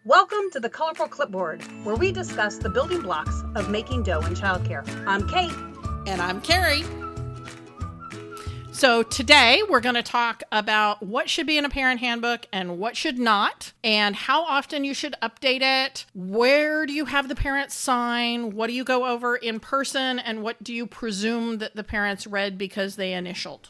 Welcome to the Colorful Clipboard, where we discuss the building blocks of making dough in childcare. I'm Kate. And I'm Carrie. So today we're going to talk about what should be in a parent handbook and what should not, and how often you should update it. Where do you have the parents sign? What do you go over in person? And what do you presume that the parents read because they initialed?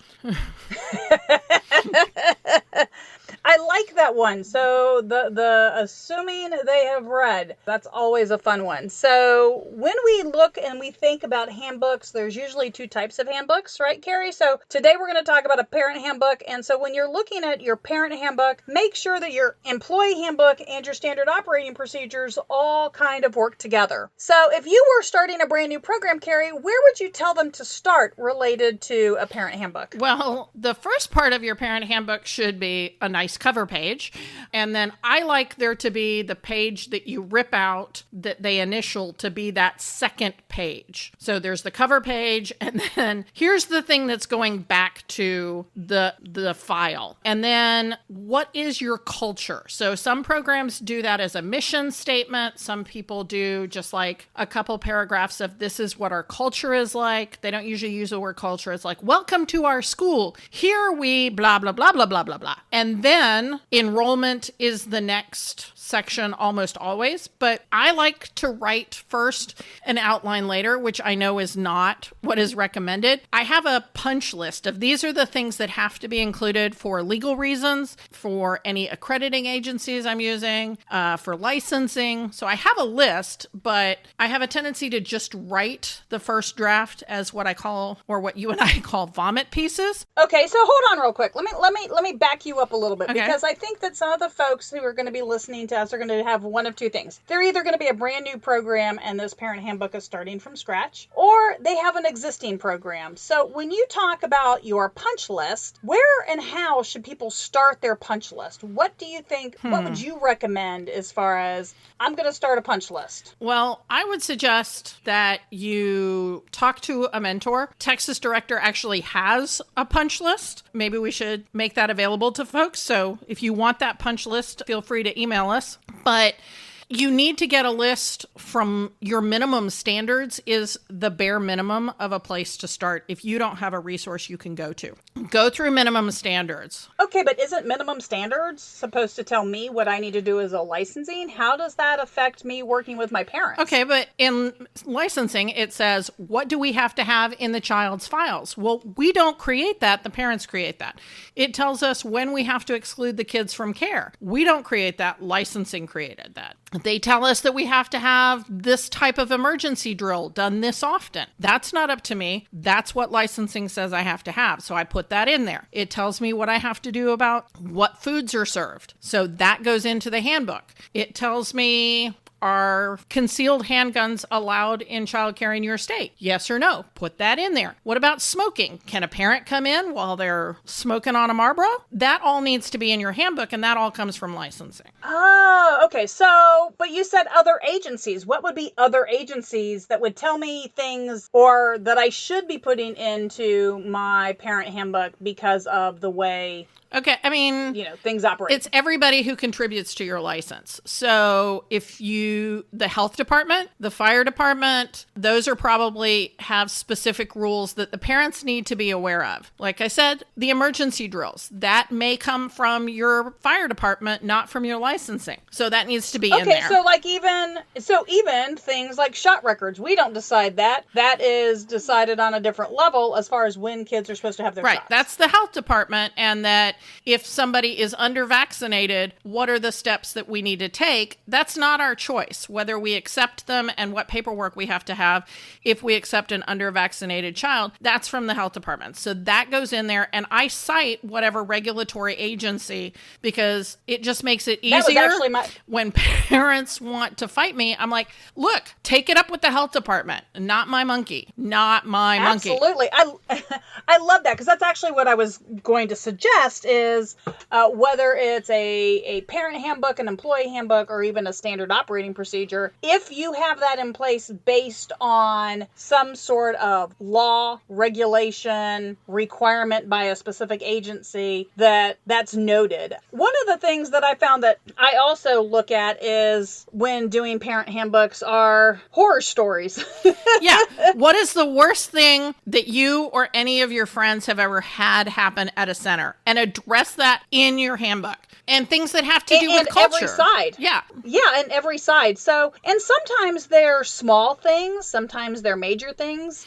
I like that one. So the assuming they have read, that's always a fun one. So when we look and we think about handbooks, there's usually two types of handbooks, right, Carrie? So today we're going to talk about a parent handbook. And so when you're looking at your parent handbook, make sure that your employee handbook and your standard operating procedures all kind of work together. So if you were starting a brand new program, Carrie, where would you tell them to start related to a parent handbook? Well, the first part of your parent handbook should be a nice cover page. And then I like there to be the page that you rip out that they initial to be that second page. So there's the cover page, and then here's the thing that's going back to the file. And then what is your culture? So some programs do that as a mission statement. Some people do just like a couple paragraphs of this is what our culture is like. They don't usually use the word culture. It's like, welcome to our school. Here we blah, blah, blah, blah, blah, blah, blah. And then enrollment is the next section almost always, but I like to write first an outline later, which I know is not what is recommended. I have a punch list of these are the things that have to be included for legal reasons, for any accrediting agencies I'm using, for licensing. So I have a list, but I have a tendency to just write the first draft as what I call, or what you and I call, vomit pieces. Okay, so hold on real quick. Let me back you up a little bit, Okay. Because I think that some of the folks who are going to be listening to us are going to have one of two things. They're either going to be a brand new program and this parent handbook is starting from scratch, or they have an existing program. So when you talk about your punch list, where and how should people start their punch list? What do you think, what would you recommend as far as, I'm going to start a punch list? Well, I would suggest that you talk to a mentor. Texas Director actually has a punch list. Maybe we should make that available to folks. So if you want that punch list, feel free to email us. But you need to get a list from your minimum standards is the bare minimum of a place to start if you don't have a resource you can go to. Go through minimum standards. Okay, but isn't minimum standards supposed to tell me what I need to do as a licensing? How does that affect me working with my parents? Okay, but in licensing, it says, what do we have to have in the child's files? Well, we don't create that. The parents create that. It tells us when we have to exclude the kids from care. We don't create that. Licensing created that. They tell us that we have to have this type of emergency drill done this often. That's not up to me. That's what licensing says I have to have. So I put that in there. It tells me what I have to do about what foods are served. So that goes into the handbook. It tells me, are concealed handguns allowed in childcare in your state? Yes or no? Put that in there. What about smoking? Can a parent come in while they're smoking on a Marlboro? That all needs to be in your handbook, and that all comes from licensing. Oh, okay. So, but you said other agencies. What would be other agencies that would tell me things or that I should be putting into my parent handbook because of the way, Okay, I mean, things operate? It's everybody who contributes to your license. So if the health department, the fire department, those are probably have specific rules that the parents need to be aware of. Like I said, the emergency drills, that may come from your fire department, not from your licensing. So that needs to be in there. Okay, so even things like shot records, we don't decide that. That is decided on a different level as far as when kids are supposed to have their shots. Right, that's the health department, and that if somebody is under-vaccinated, what are the steps that we need to take? That's not our choice, whether we accept them and what paperwork we have to have if we accept an under-vaccinated child. That's from the health department. So that goes in there, and I cite whatever regulatory agency because it just makes it easier. When parents want to fight me, I'm like, look, take it up with the health department, not my monkey, not my monkey. Absolutely. I love that because that's actually what I was going to suggest is whether it's a parent handbook, an employee handbook, or even a standard operating procedure, if you have that in place based on some sort of law, regulation, requirement by a specific agency, that's noted. One of the things that I found that I also look at is when doing parent handbooks are horror stories. Yeah. What is the worst thing that you or any of your friends have ever had happen at a center? And address that in your handbook. And things that have to do with culture. Every side. Yeah. Yeah, and every side. So, and sometimes they're small things, sometimes they're major things.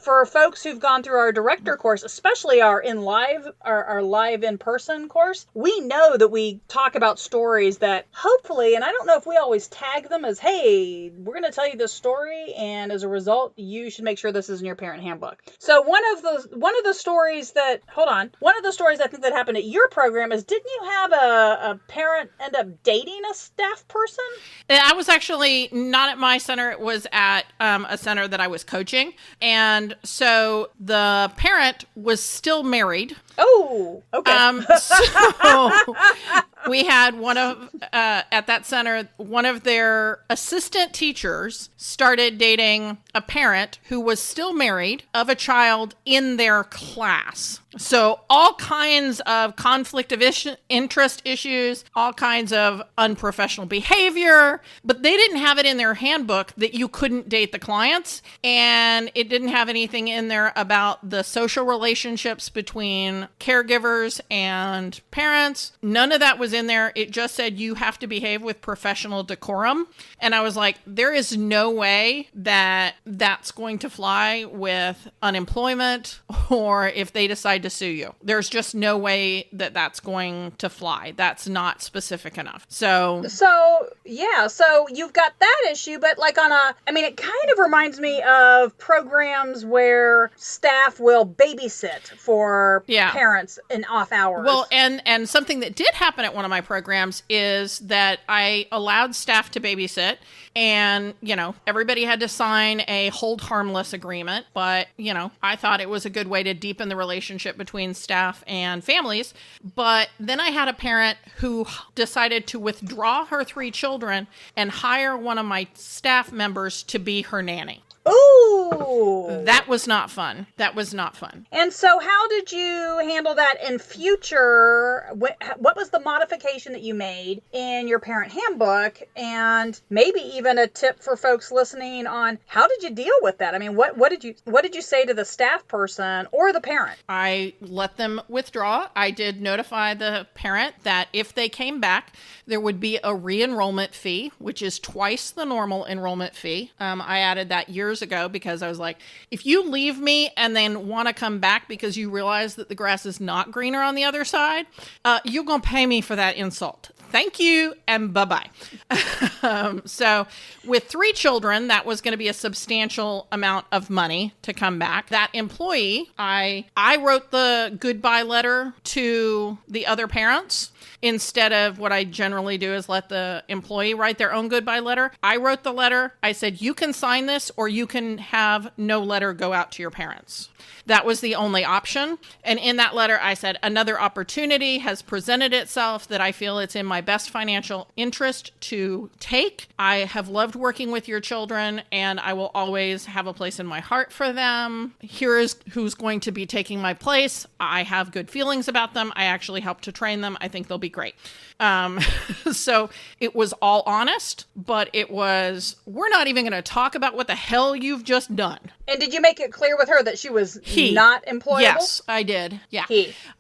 For folks who've gone through our director course, especially our live in-person course, we know that we talk about stories that hopefully, and I don't know if we always tag them as, hey, we're going to tell you this story, and as a result, you should make sure this is in your parent handbook. So one of the stories I think that happened at your program is, didn't you have a parent end up dating a staff person? I was actually not at my center. It was at a center that I was coaching. And so the parent was still married. Oh, okay. So we had at that center, one of their assistant teachers started dating a parent who was still married of a child in their class. So all kinds of conflict of interest issues, all kinds of unprofessional behavior, but they didn't have it in their handbook that you couldn't date the clients. And it didn't have anything in there about the social relationships between caregivers and parents. None of that was in there. It just said you have to behave with professional decorum. And I was like, there is no way that that's going to fly with unemployment or if they decide to sue you. There's just no way that that's going to fly. That's not specific enough. So you've got that issue, but like it kind of reminds me of programs where staff will babysit for parents in off hours. Well, and something that did happen at one of my programs is that I allowed staff to babysit, and, everybody had to sign a hold harmless agreement, but, I thought it was a good way to deepen the relationship between staff and families. But then I had a parent who decided to withdraw her 3 children and hire one of my staff members to be her nanny. Ooh. That was not fun. And so how did you handle that in future? What was the modification that you made in your parent handbook? And maybe even a tip for folks listening on how did you deal with that? I mean, what did you say to the staff person or the parent? I let them withdraw. I did notify the parent that if they came back, there would be a re-enrollment fee, which is twice the normal enrollment fee. I added that years ago because I was like, if you leave me and then want to come back because you realize that the grass is not greener on the other side, you're going to pay me for that insult. Thank you and bye-bye. So with 3 children, that was going to be a substantial amount of money to come back. That employee, I wrote the goodbye letter to the other parents. Instead of what I generally do is let the employee write their own goodbye letter. I wrote the letter. I said, you can sign this or you can have no letter go out to your parents. That was the only option. And in that letter, I said, another opportunity has presented itself that I feel it's in my best financial interest to take. I have loved working with your children and I will always have a place in my heart for them. Here is who's going to be taking my place. I have good feelings about them. I actually helped to train them. I think they'll be great. So it was all honest, but it was, we're not even going to talk about what the hell you've just done. And did you make it clear with her that she was not employable? Yes, I did. Yeah.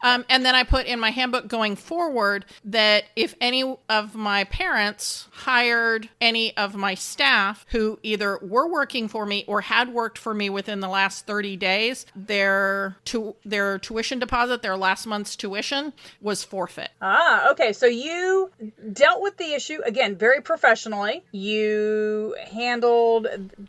And then I put in my handbook going forward that if any of my parents hired any of my staff who either were working for me or had worked for me within the last 30 days, their tuition deposit, their last month's tuition was forfeit. Ah, okay. So you dealt with the issue, again, very professionally. You handled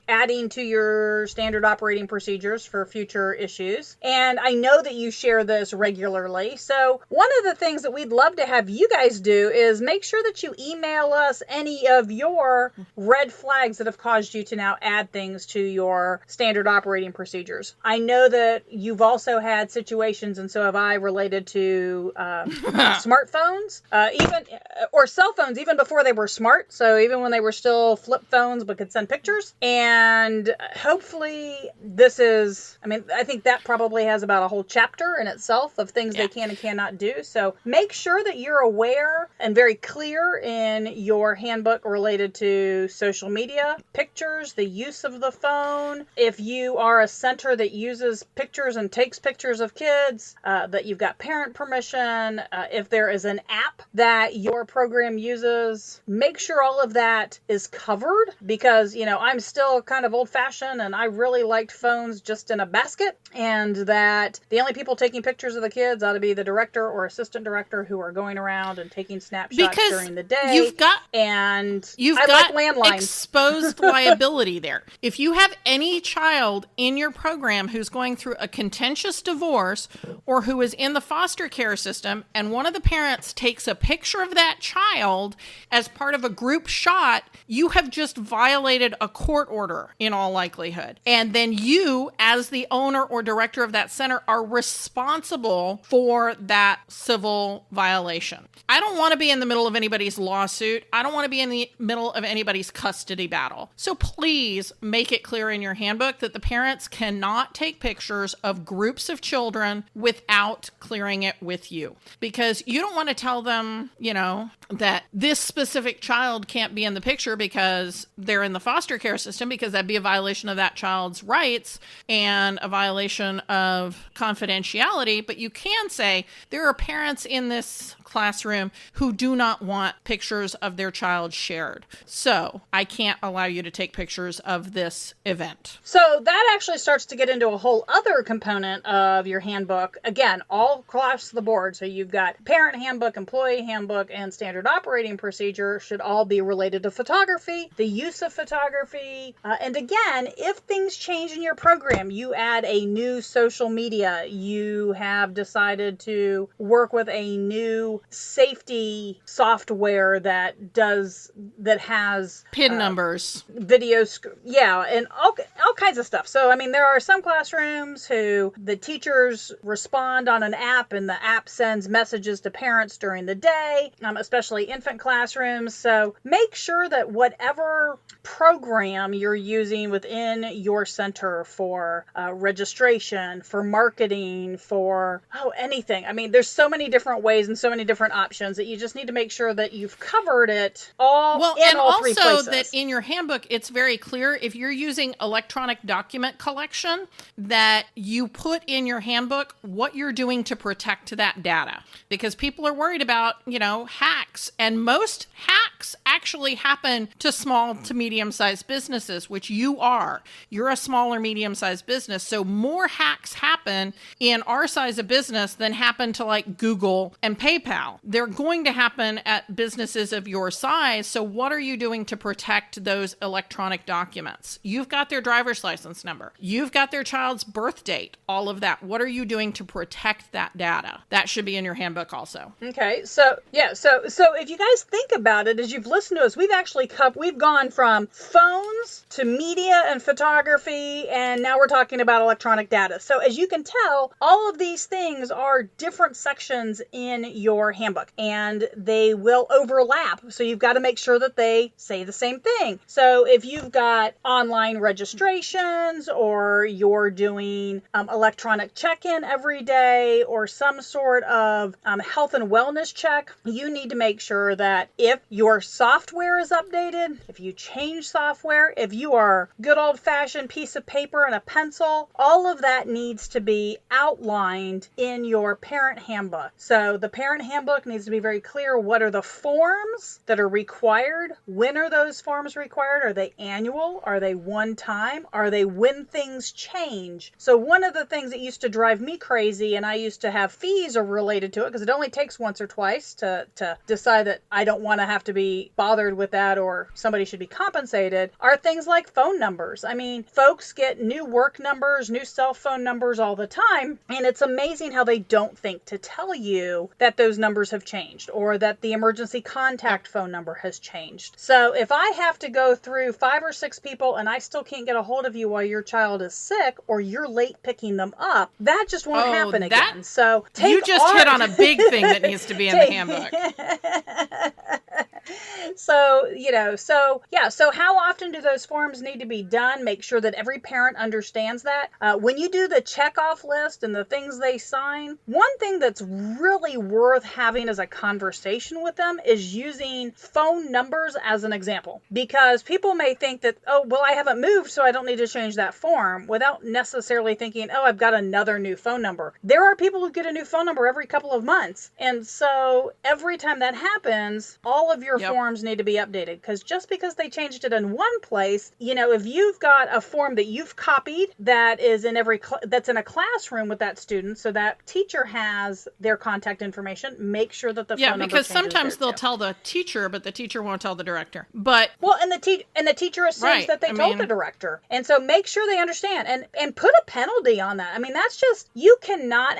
adding to your standard operating procedures for future issues. And I know that you share this regularly. So one of the things that we'd love to have you guys do is make sure that you email us any of your red flags that have caused you to now add things to your standard operating procedures. I know that you've also had situations, and so have I, related to smartphones, or cell phones, even before they were smart. So even when they were still flip phones, but could send pictures. And hopefully I think that probably has about a whole chapter in itself of things they can and cannot do. So make sure that you're aware and very clear in your handbook related to social media, pictures, the use of the phone. If you are a center that uses pictures and takes pictures of kids, that you've got parent permission. If there is an app that your program uses, make sure all of that is covered, because, I'm still kind of old fashioned and I really liked phones just in a basket, and that the only people taking pictures of the kids ought to be the director or assistant director who are going around and taking snapshots during the day. You've got landlines. Exposed liability there. If you have any child in your program who's going through a contentious divorce or who is in the foster care system, and one of the parents takes a picture of that child as part of a group shot, you have just violated a court order in all likelihood. And then you, as the owner or director of that center, are responsible for that civil violation. I don't want to be in the middle of anybody's lawsuit. I don't want to be in the middle of anybody's custody battle. So please make it clear in your handbook that the parents cannot take pictures of groups of children without clearing it with you. Because you don't want to tell them, that this specific child can't be in the picture because they're in the foster care system, because that'd be a violation of that child's rights and a violation of confidentiality. But you can say there are parents in this classroom who do not want pictures of their child shared. So I can't allow you to take pictures of this event. So that actually starts to get into a whole other component of your handbook. Again, all across the board. So you've got parent handbook, employee handbook, and standard operating procedure should all be related to photography, the use of photography. And again, if things change in your program, you add a new social media, you have decided to work with a new safety software that has PIN numbers, videos, and all kinds of stuff. So there are some classrooms who the teachers respond on an app, and the app sends messages to parents during the day, especially infant classrooms. So make sure that whatever program you're using within your center for registration, for marketing, for anything. There's so many different ways and so many different options that you just need to make sure that you've covered it all in all three places. And also that in your handbook, it's very clear if you're using electronic document collection, that you put in your handbook what you're doing to protect that data. Because people are worried about, hacks. And most hacks actually happen to small to medium-sized businesses, which you are. You're a small or medium-sized business. So more hacks happen in our size of business than happen to like Google and PayPal. They're going to happen at businesses of your size. So what are you doing to protect those electronic documents? You've got their driver's license number. You've got their child's birth date, all of that. What are you doing to protect that data? That should be in your handbook also. Okay. So if you guys think about it, as you've listened to us, we've gone from phones to media and photography, and now we're talking about electronic data. So as you can tell, all of these things are different sections in your handbook, and they will overlap. So you've got to make sure that they say the same thing. So if you've got online registrations, or you're doing electronic check-in every day, or some sort of health and wellness check, you need to make sure that if your software software is updated, if you change software, if you are good old-fashioned piece of paper and a pencil, all of that needs to be outlined in your parent handbook. So the parent handbook needs to be very clear. What are the forms that are required? When are those forms required? Are they annual? Are they one time? Are they when things change? So one of the things that used to drive me crazy, and I used to have fees are related to it because it only takes once or twice to decide that I don't want to have to be bothered with that or somebody should be compensated, are things like phone numbers. I mean, folks get new work numbers, new cell phone numbers all the time, and it's amazing how they don't think to tell you that those numbers have changed or that the emergency contact phone number has changed. So if I have to go through 5 or 6 people and I still can't get a hold of you while your child is sick or you're late picking them up, that just won't happen again. So you just hit on a big thing that needs to be in the handbook. So how often do those forms need to be done? Make sure that every parent understands that. When you do the checkoff list and the things they sign, one thing that's really worth having as a conversation with them is using phone numbers as an example. Because people may think that, oh, well, I haven't moved, so I don't need to change that form, without necessarily thinking, oh, I've got another new phone number. There are people who get a new phone number every couple of months. And so every time that happens, all of your forms need to be updated, because just because they changed it in one place, if you've got a form that you've copied that is in that's in a classroom with that student, so that teacher has their contact information, make sure that the phone number because changes sometimes they'll tell the teacher, but the teacher won't tell the director. But and the teacher assumes that they told the director, and so make sure they understand and put a penalty on that. I mean, that's just, you cannot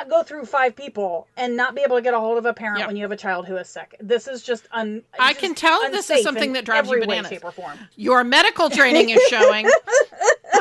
go through 5 people and not be able to get a hold of a parent when you have a child who is sick. This is just I can tell this is something that drives you bananas. Shape, or form. Your medical training is showing.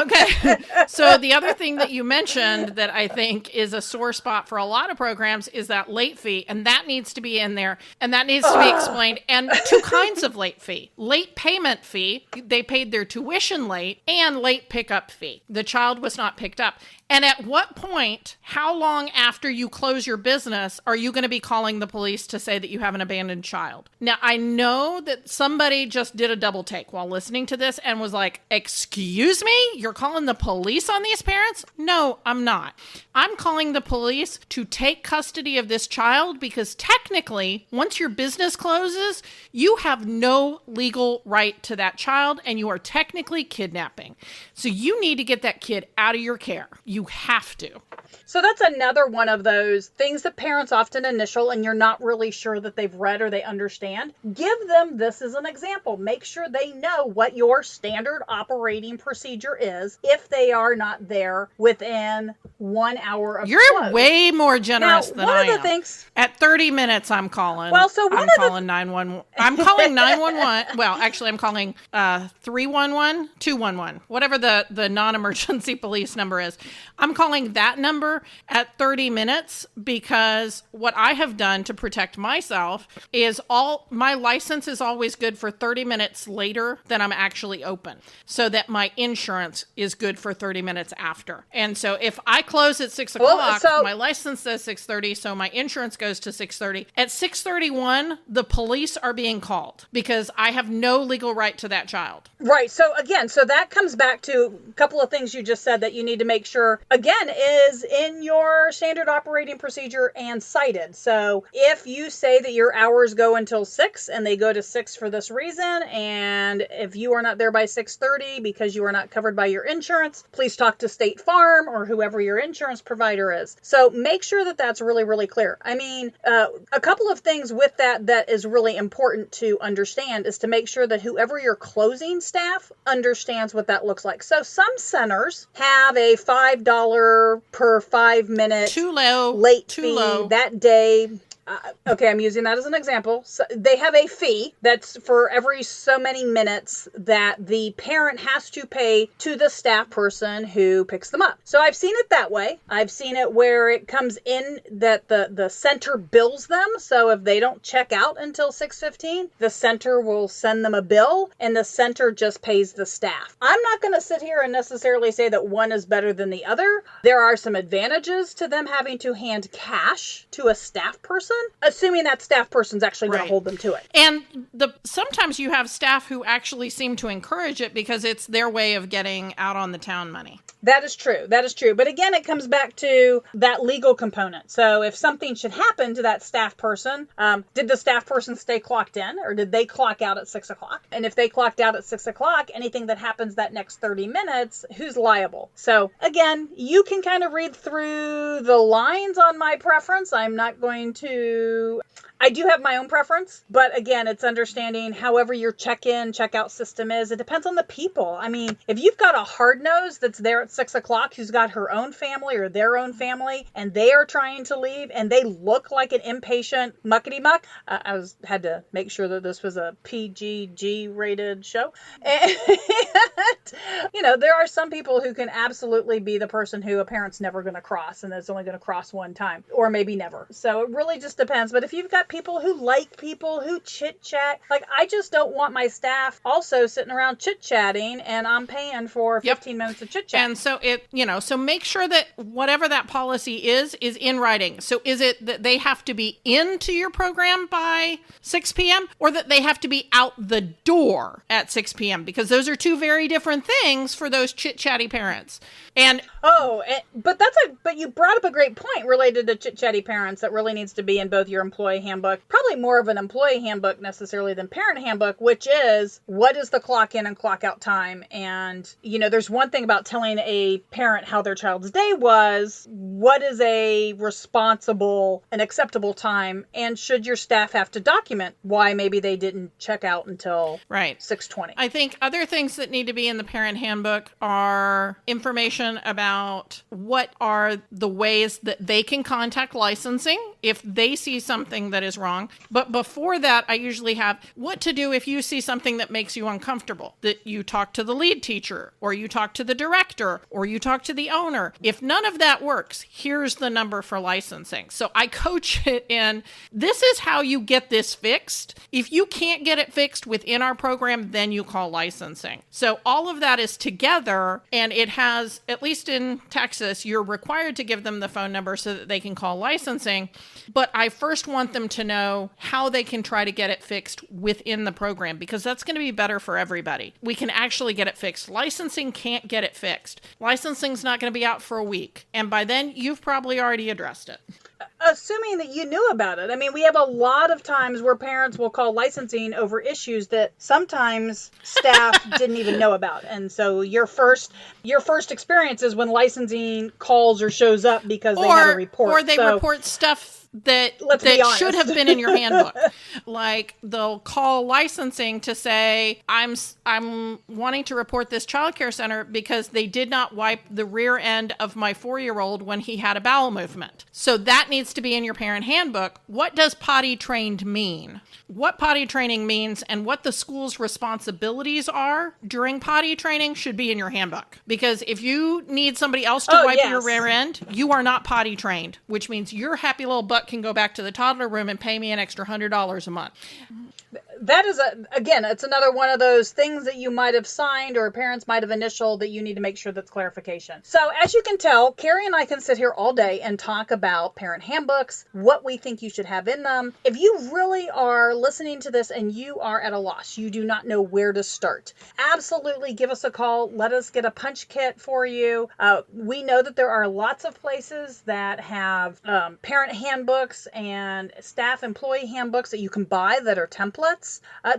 Okay. So the other thing that you mentioned that I think is a sore spot for a lot of programs is that late fee, and that needs to be in there, and that needs to be explained. And 2 kinds of late fee. Late payment fee, they paid their tuition late, and late pickup fee. The child was not picked up. And at what point, how long after you close your business are you going to be calling the police to say that you have an abandoned child? Now, I know that somebody just did a double take while listening to this and was like, excuse me? You're calling the police on these parents? No, I'm not. I'm calling the police to take custody of this child because technically, once your business closes, you have no legal right to that child and you are technically kidnapping. So you need to get that kid out of your care. You have to. So that's another one of those things that parents often initial and you're not really sure that they've read or they understand. Give them this as an example. Make sure they know what your standard operating procedure is if they are not there within 1 hour of You're close. Way more generous than I am. One of the things... At 30 minutes, I'm calling. Well, so I'm calling 911. I'm calling 911. Well, actually, I'm calling 311, 211, whatever the non-emergency police number is. I'm calling that number at 30 minutes because what I have done to protect myself is my license is always good for 30 minutes later than I'm actually open, so that my insurance is good for 30 minutes after. And so if I close at 6 o'clock, my license says 6:30, so my insurance goes to 6:30. At 6:31, the police are being called because I have no legal right to that child. Right. So again, that comes back to a couple of things you just said that you need to make sure, again, is in your standard operating procedure and cited. So if you say that your hours go until 6 and they go to 6 for this reason, and if you are not there by 6:30 because you are not covered by your insurance, please talk to State Farm or whoever your insurance provider is. So make sure that that's really, really clear. I mean, a couple of things with that is really important to understand is to make sure that whoever your closing staff understands what that looks like. So some centers have a $5 per 5-minute too low late fee that day. Okay, I'm using that as an example. So they have a fee that's for every so many minutes that the parent has to pay to the staff person who picks them up. So I've seen it that way. I've seen it where it comes in that the center bills them. So if they don't check out until 6:15, the center will send them a bill and the center just pays the staff. I'm not going to sit here and necessarily say that one is better than the other. There are some advantages to them having to hand cash to a staff person. person, assuming that staff person's actually going Right. to hold them to it. And sometimes you have staff who actually seem to encourage it because it's their way of getting out on the town money. That is true. That is true. But again, it comes back to that legal component. So if something should happen to that staff person, did the staff person stay clocked in, or did they clock out at 6 o'clock? And if they clocked out at 6 o'clock, anything that happens that next 30 minutes, who's liable? So again, you can kind of read through the lines on my preference. I'm not going to... I do have my own preference, but again, it's understanding however your check-in, check-out system is. It depends on the people. I mean, if you've got a hard nose that's there at 6 o'clock who's got her own family or their own family, and they are trying to leave, and they look like an impatient muckety-muck, had to make sure that this was a PGG-rated show. And, there are some people who can absolutely be the person who a parent's never going to cross, and is only going to cross one time, or maybe never. So it really just depends. But if you've got people who like people who chit chat, like I just don't want my staff also sitting around chit chatting and I'm paying for 15 minutes of chit chat. And so so make sure that whatever that policy is in writing. So is it that they have to be into your program by 6 p.m. or that they have to be out the door at 6 p.m.? Because those are two very different things for those chit chatty parents. And but you brought up a great point related to chit chatty parents that really needs to be in both your employee handbook, probably more of an employee handbook necessarily than parent handbook, which is what is the clock in and clock out time. And there's one thing about telling a parent how their child's day was. What is a responsible and acceptable time, and should your staff have to document why maybe they didn't check out until 6:20? I think other things that need to be in the parent handbook are information about what are the ways that they can contact licensing if they see something that is wrong. But before that, I usually have what to do if you see something that makes you uncomfortable, that you talk to the lead teacher, or you talk to the director, or you talk to the owner. If none of that works, here's the number for licensing. So I coach it in, this is how you get this fixed. If you can't get it fixed within our program, then you call licensing. So all of that is together, and it has, at least in Texas, you're required to give them the phone number so that they can call licensing. But I first want them to know how they can try to get it fixed within the program, because that's going to be better for everybody. We can actually get it fixed. Licensing can't get it fixed. Licensing's not going to be out for a week. And by then, you've probably already addressed it. Assuming that you knew about it. I mean, we have a lot of times where parents will call licensing over issues that sometimes staff didn't even know about. And so your first experience is when licensing calls or shows up because they had a report. Or they report stuff that should have been in your handbook. Like they'll call licensing to say, I'm wanting to report this childcare center because they did not wipe the rear end of my 4-year-old when he had a bowel movement. So that needs to be in your parent handbook. What does potty trained mean? What potty training means and what the school's responsibilities are during potty training should be in your handbook. Because if you need somebody else to wipe your rear end, you are not potty trained, which means your happy little butt can go back to the toddler room and pay me an extra $100 a month. That is, it's another one of those things that you might have signed or parents might have initialed that you need to make sure that's clarification. So as you can tell, Carrie and I can sit here all day and talk about parent handbooks, what we think you should have in them. If you really are listening to this and you are at a loss, you do not know where to start, absolutely give us a call. Let us get a punch kit for you. We know that there are lots of places that have parent handbooks and staff employee handbooks that you can buy that are templates.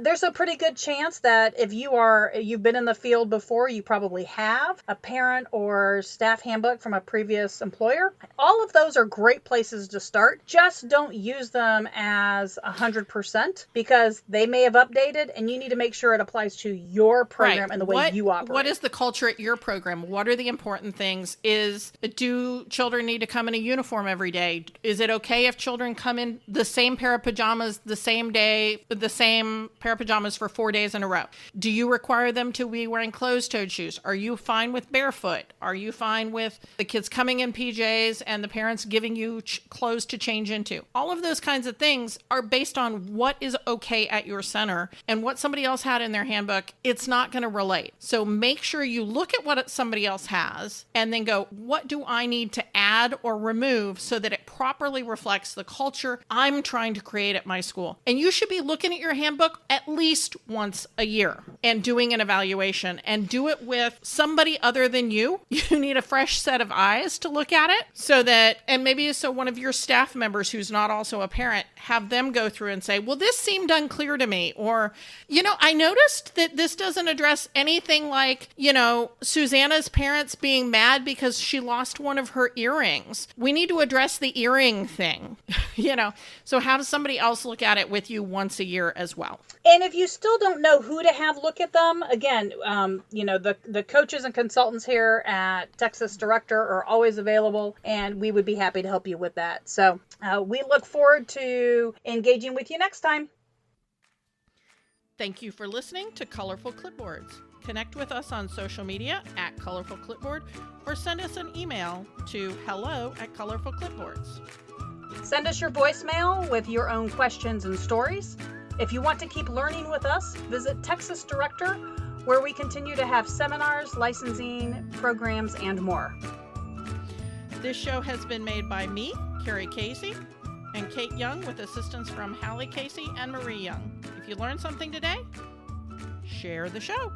There's a pretty good chance that if you've been in the field before, you probably have a parent or staff handbook from a previous employer. All of those are great places to start. Just don't use them as 100% because they may have updated and you need to make sure it applies to your program and the way you operate. What is the culture at your program? What are the important things? Do children need to come in a uniform every day? Is it okay if children come in the same pair of pajamas the same day the same pair of pajamas for 4 days in a row? Do you require them to be wearing closed-toed shoes? Are you fine with barefoot? Are you fine with the kids coming in PJs and the parents giving you clothes to change into? All of those kinds of things are based on what is okay at your center, and what somebody else had in their handbook, it's not going to relate. So make sure you look at what somebody else has and then go, what do I need to add or remove so that it properly reflects the culture I'm trying to create at my school? And you should be looking at your handbook at least once a year and doing an evaluation, and do it with somebody other than you. You need a fresh set of eyes to look at it, so that, and maybe so one of your staff members who's not also a parent, have them go through and say, well, this seemed unclear to me. Or, I noticed that this doesn't address anything like, Susanna's parents being mad because she lost one of her earrings. We need to address the earring thing, So how does somebody else look at it with you once a year as well? And if you still don't know who to have look at them, again, the coaches and consultants here at Texas Director are always available, and we would be happy to help you with that. So we look forward to engaging with you next time. Thank you for listening to Colorful Clipboards. Connect with us on social media at Colorful Clipboard, or send us an email to hello@colorfulclipboards. Send us your voicemail with your own questions and stories. If you want to keep learning with us, visit Texas Director, where we continue to have seminars, licensing, programs, and more. This show has been made by me, Carrie Casey, and Kate Young, with assistance from Hallie Casey and Marie Young. If you learned something today, share the show.